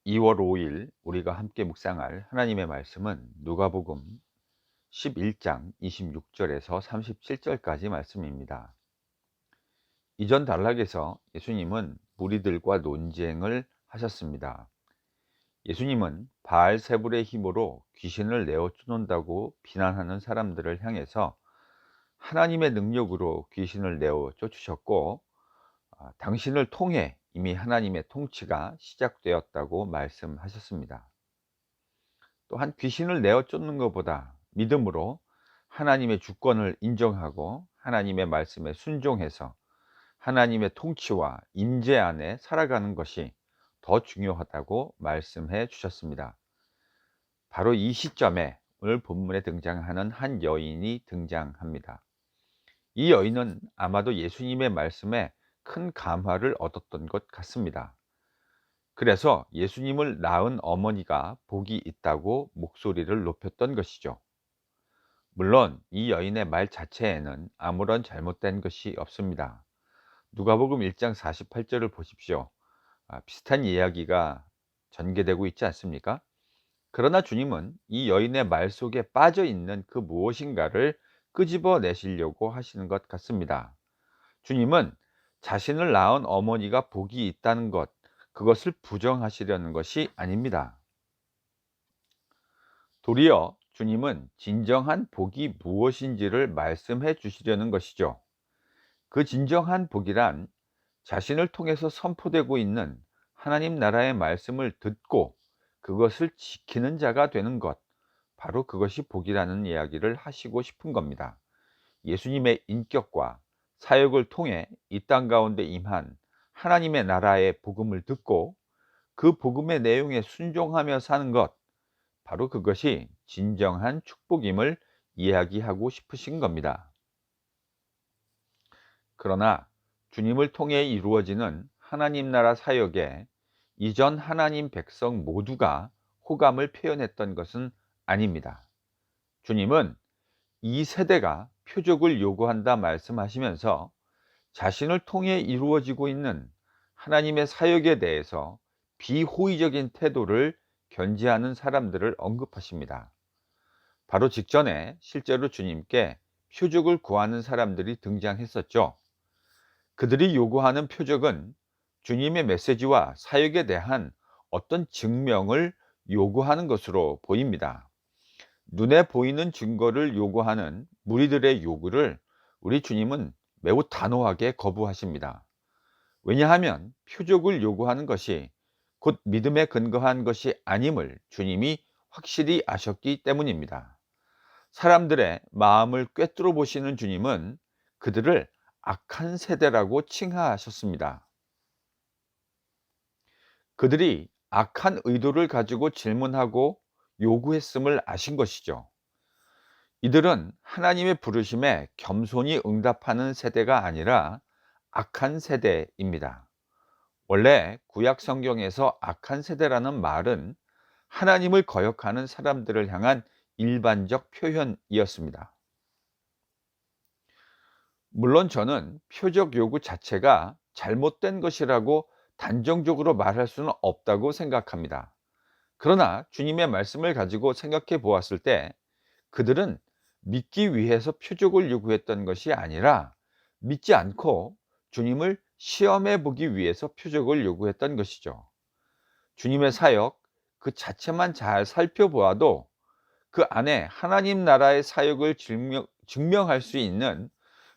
2월 5일 우리가 함께 묵상할 하나님의 말씀은 누가복음 11장 26절에서 37절까지 말씀입니다. 이전 단락에서 예수님은 무리들과 논쟁을 하셨습니다. 예수님은 바알세불의 힘으로 귀신을 내어 쫓는다고 비난하는 사람들을 향해서 하나님의 능력으로 귀신을 내어 쫓으셨고, 당신을 통해 이미 하나님의 통치가 시작되었다고 말씀하셨습니다. 또한 귀신을 내어 쫓는 것보다 믿음으로 하나님의 주권을 인정하고 하나님의 말씀에 순종해서 하나님의 통치와 임재 안에 살아가는 것이 더 중요하다고 말씀해 주셨습니다. 바로 이 시점에 오늘 본문에 등장하는 한 여인이 등장합니다. 이 여인은 아마도 예수님의 말씀에 큰 감화를 얻었던 것 같습니다. 그래서 예수님을 낳은 어머니가 복이 있다고 목소리를 높였던 것이죠. 물론 이 여인의 말 자체에는 아무런 잘못된 것이 없습니다. 누가복음 1장 48절을 보십시오. 비슷한 이야기가 전개되고 있지 않습니까? 그러나 주님은 이 여인의 말 속에 빠져 있는 그 무엇인가를 끄집어 내시려고 하시는 것 같습니다. 주님은 자신을 낳은 어머니가 복이 있다는 것, 그것을 부정하시려는 것이 아닙니다. 도리어 주님은 진정한 복이 무엇인지를 말씀해 주시려는 것이죠. 그 진정한 복이란 자신을 통해서 선포되고 있는 하나님 나라의 말씀을 듣고 그것을 지키는 자가 되는 것, 바로 그것이 복이라는 이야기를 하시고 싶은 겁니다. 예수님의 인격과 사역을 통해 이 땅 가운데 임한 하나님의 나라의 복음을 듣고 그 복음의 내용에 순종하며 사는 것, 바로 그것이 진정한 축복임을 이야기하고 싶으신 겁니다. 그러나 주님을 통해 이루어지는 하나님 나라 사역에 이전 하나님 백성 모두가 호감을 표현했던 것은 아닙니다. 주님은 이 세대가 표적을 요구한다 말씀하시면서 자신을 통해 이루어지고 있는 하나님의 사역에 대해서 비호의적인 태도를 견지하는 사람들을 언급하십니다. 바로 직전에 실제로 주님께 표적을 구하는 사람들이 등장했었죠. 그들이 요구하는 표적은 주님의 메시지와 사역에 대한 어떤 증명을 요구하는 것으로 보입니다. 눈에 보이는 증거를 요구하는 무리들의 요구를 우리 주님은 매우 단호하게 거부하십니다. 왜냐하면 표적을 요구하는 것이 곧 믿음에 근거한 것이 아님을 주님이 확실히 아셨기 때문입니다. 사람들의 마음을 꿰뚫어 보시는 주님은 그들을 악한 세대라고 칭하하셨습니다. 그들이 악한 의도를 가지고 질문하고 요구했음을 아신 것이죠. 이들은 하나님의 부르심에 겸손히 응답하는 세대가 아니라 악한 세대입니다. 원래 구약 성경에서 악한 세대라는 말은 하나님을 거역하는 사람들을 향한 일반적 표현이었습니다. 물론 저는 표적 요구 자체가 잘못된 것이라고 단정적으로 말할 수는 없다고 생각합니다. 그러나 주님의 말씀을 가지고 생각해 보았을 때 그들은 믿기 위해서 표적을 요구했던 것이 아니라 믿지 않고 주님을 시험해 보기 위해서 표적을 요구했던 것이죠. 주님의 사역 그 자체만 잘 살펴보아도 그 안에 하나님 나라의 사역을 증명할 수 있는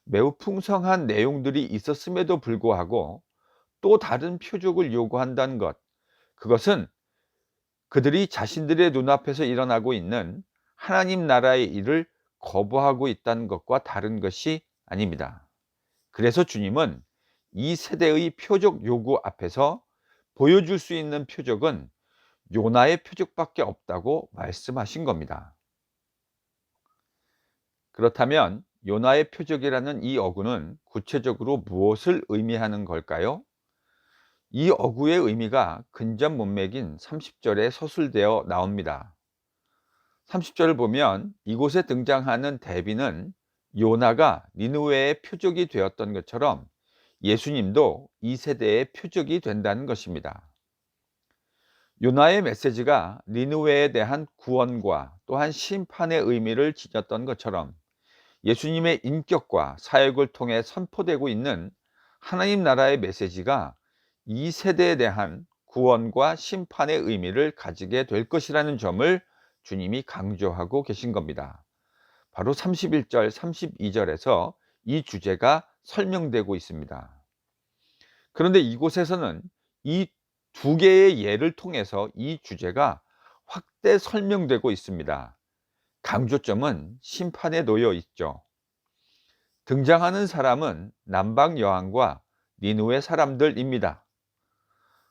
매우 풍성한 내용들이 있었음에도 불구하고 또 다른 표적을 요구한다는 것, 그것은 그들이 자신들의 눈앞에서 일어나고 있는 하나님 나라의 일을 거부하고 있다는 것과 다른 것이 아닙니다. 그래서 주님은 이 세대의 표적 요구 앞에서 보여줄 수 있는 표적은 요나의 표적밖에 없다고 말씀하신 겁니다. 그렇다면 요나의 표적이라는 이 어구는 구체적으로 무엇을 의미하는 걸까요? 이 어구의 의미가 근접 문맥인 30절에 서술되어 나옵니다. 30절을 보면 이곳에 등장하는 대비는 요나가 니느웨의 표적이 되었던 것처럼 예수님도 이 세대의 표적이 된다는 것입니다. 요나의 메시지가 니느웨에 대한 구원과 또한 심판의 의미를 지녔던 것처럼 예수님의 인격과 사역을 통해 선포되고 있는 하나님 나라의 메시지가 이 세대에 대한 구원과 심판의 의미를 가지게 될 것이라는 점을 주님이 강조하고 계신 겁니다. 바로 31절, 32절에서 이 주제가 설명되고 있습니다. 그런데 이곳에서는 이 두 개의 예를 통해서 이 주제가 확대 설명되고 있습니다. 강조점은 심판에 놓여 있죠. 등장하는 사람은 남방 여왕과 니느웨 사람들입니다.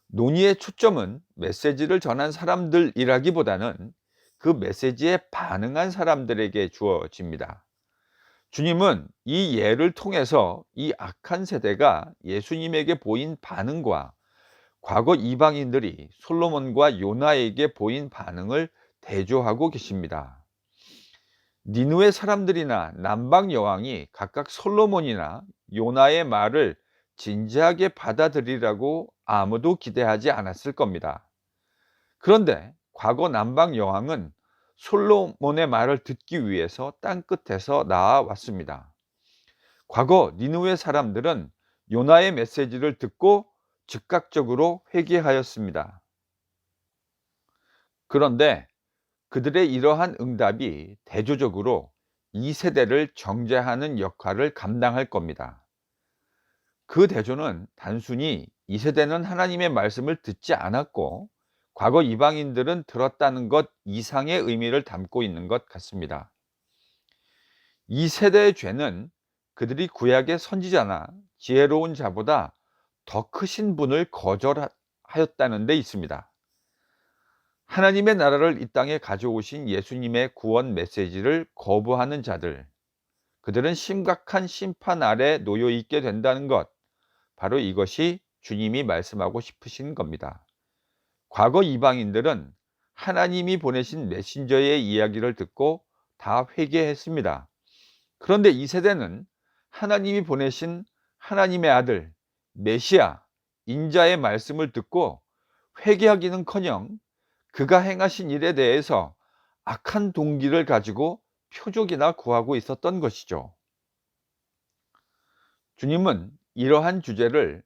논의의 초점은 메시지를 전한 사람들이라기보다는 그 메시지에 반응한 사람들에게 주어집니다. 주님은 이 예를 통해서 이 악한 세대가 예수님에게 보인 반응과 과거 이방인들이 솔로몬과 요나에게 보인 반응을 대조하고 계십니다. 니느웨 사람들이나 남방 여왕이 각각 솔로몬이나 요나의 말을 진지하게 받아들이라고 아무도 기대하지 않았을 겁니다. 그런데 과거 남방 여왕은 솔로몬의 말을 듣기 위해서 땅끝에서 나아왔습니다. 과거 니느웨 사람들은 요나의 메시지를 듣고 즉각적으로 회개하였습니다. 그런데 그들의 이러한 응답이 대조적으로 이 세대를 정죄하는 역할을 감당할 겁니다. 그 대조는 단순히 이 세대는 하나님의 말씀을 듣지 않았고 과거 이방인들은 들었다는 것 이상의 의미를 담고 있는 것 같습니다. 이 세대의 죄는 그들이 구약의 선지자나 지혜로운 자보다 더 크신 분을 거절하였다는 데 있습니다. 하나님의 나라를 이 땅에 가져오신 예수님의 구원 메시지를 거부하는 자들, 그들은 심각한 심판 아래 놓여 있게 된다는 것, 바로 이것이 주님이 말씀하고 싶으신 겁니다. 과거 이방인들은 하나님이 보내신 메신저의 이야기를 듣고 다 회개했습니다. 그런데 이 세대는 하나님이 보내신 하나님의 아들 메시아 인자의 말씀을 듣고 회개하기는커녕 그가 행하신 일에 대해서 악한 동기를 가지고 표적이나 구하고 있었던 것이죠. 주님은 이러한 주제를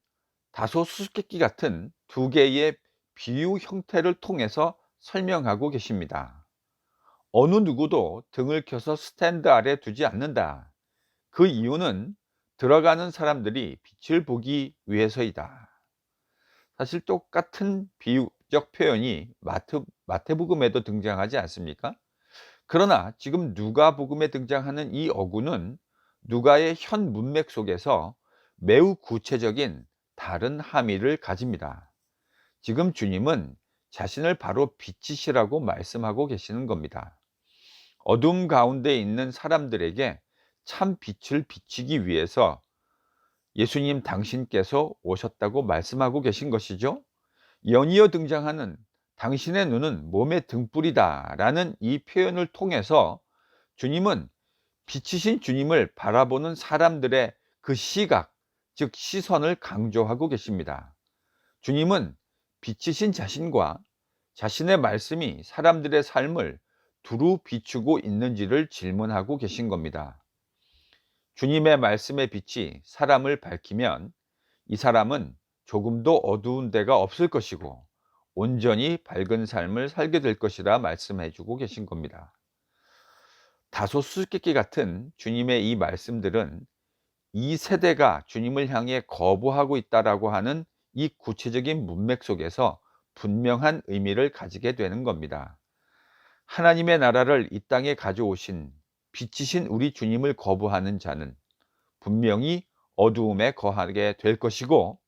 다소 수수께끼 같은 두 개의 비유 형태를 통해서 설명하고 계십니다. 어느 누구도 등을 켜서 스탠드 아래 두지 않는다. 그 이유는 들어가는 사람들이 빛을 보기 위해서이다. 사실 똑같은 비유적 표현이 마태복음에도 등장하지 않습니까? 그러나 지금 누가복음에 등장하는 이 어구는 누가의 현 문맥 속에서 매우 구체적인 다른 함의를 가집니다. 지금 주님은 자신을 바로 빛이시라고 말씀하고 계시는 겁니다. 어둠 가운데 있는 사람들에게 참 빛을 비치기 위해서 예수님 당신께서 오셨다고 말씀하고 계신 것이죠. 연이어 등장하는 당신의 눈은 몸의 등불이다 라는 이 표현을 통해서 주님은 빛이신 주님을 바라보는 사람들의 그 시각, 즉 시선을 강조하고 계십니다. 주님은 빛이신 자신과 자신의 말씀이 사람들의 삶을 두루 비추고 있는지를 질문하고 계신 겁니다. 주님의 말씀의 빛이 사람을 밝히면 이 사람은 조금도 어두운 데가 없을 것이고 온전히 밝은 삶을 살게 될 것이라 말씀해 주고 계신 겁니다. 다소 수수께끼 같은 주님의 이 말씀들은 이 세대가 주님을 향해 거부하고 있다라고 하는 이 구체적인 문맥 속에서 분명한 의미를 가지게 되는 겁니다. 하나님의 나라를 이 땅에 가져오신 빛이신 우리 주님을 거부하는 자는 분명히 어두움에 거하게 될 것이고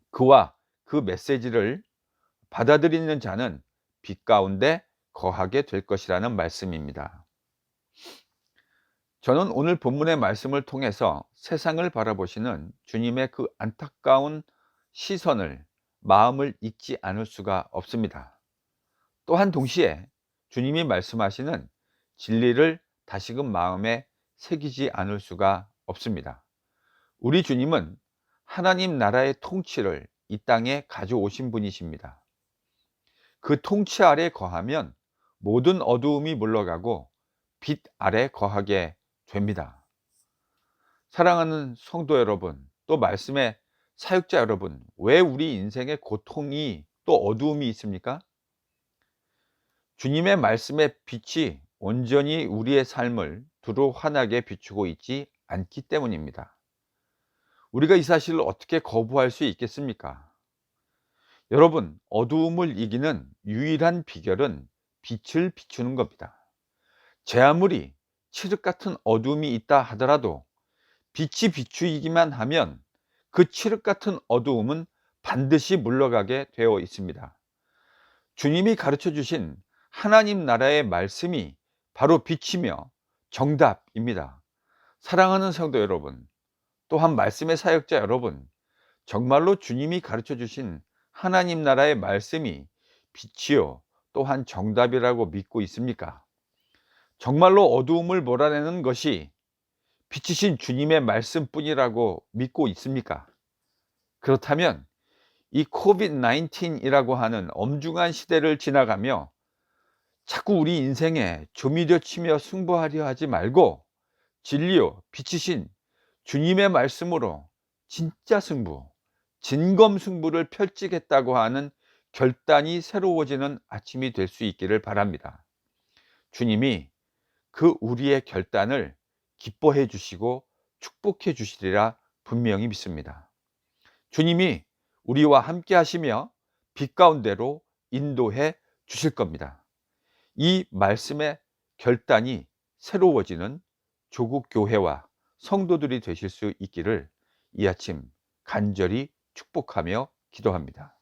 그와 그 메시지를 받아들이는 자는 빛 가운데 거하게 될 것이라는 말씀입니다. 저는 오늘 본문의 말씀을 통해서 세상을 바라보시는 주님의 그 안타까운 시선을, 마음을 잊지 않을 수가 없습니다. 또한 동시에 주님이 말씀하시는 진리를 다시금 마음에 새기지 않을 수가 없습니다. 우리 주님은 하나님 나라의 통치를 이 땅에 가져오신 분이십니다. 그 통치 아래 거하면 모든 어두움이 물러가고 빛 아래 거하게 됩니다. 사랑하는 성도 여러분, 또 말씀의 사역자 여러분, 왜 우리 인생에 고통이 또 어두움이 있습니까? 주님의 말씀의 빛이 온전히 우리의 삶을 두루 환하게 비추고 있지 않기 때문입니다. 우리가 이 사실을 어떻게 거부할 수 있겠습니까? 여러분, 어두움을 이기는 유일한 비결은 빛을 비추는 겁니다. 제 아무리 칠흑 같은 어두움이 있다 하더라도 빛이 비추이기만 하면 그 칠흑 같은 어두움은 반드시 물러가게 되어 있습니다. 주님이 가르쳐 주신 하나님 나라의 말씀이 바로 빛이며 정답입니다. 사랑하는 성도 여러분, 또한 말씀의 사역자 여러분, 정말로 주님이 가르쳐 주신 하나님 나라의 말씀이 빛이요 또한 정답이라고 믿고 있습니까? 정말로 어두움을 몰아내는 것이 빛이신 주님의 말씀뿐이라고 믿고 있습니까? 그렇다면 이 코비드-19이라고 하는 엄중한 시대를 지나가며 자꾸 우리 인생에 조미료 치며 승부하려 하지 말고 진리요 빛이신 주님의 말씀으로 진짜 승부, 진검승부를 펼치겠다고 하는 결단이 새로워지는 아침이 될 수 있기를 바랍니다. 주님이 그 우리의 결단을 기뻐해 주시고 축복해 주시리라 분명히 믿습니다. 주님이 우리와 함께 하시며 빛 가운데로 인도해 주실 겁니다. 이 말씀의 결단이 새로워지는 조국 교회와 성도들이 되실 수 있기를 이 아침 간절히 축복하며 기도합니다.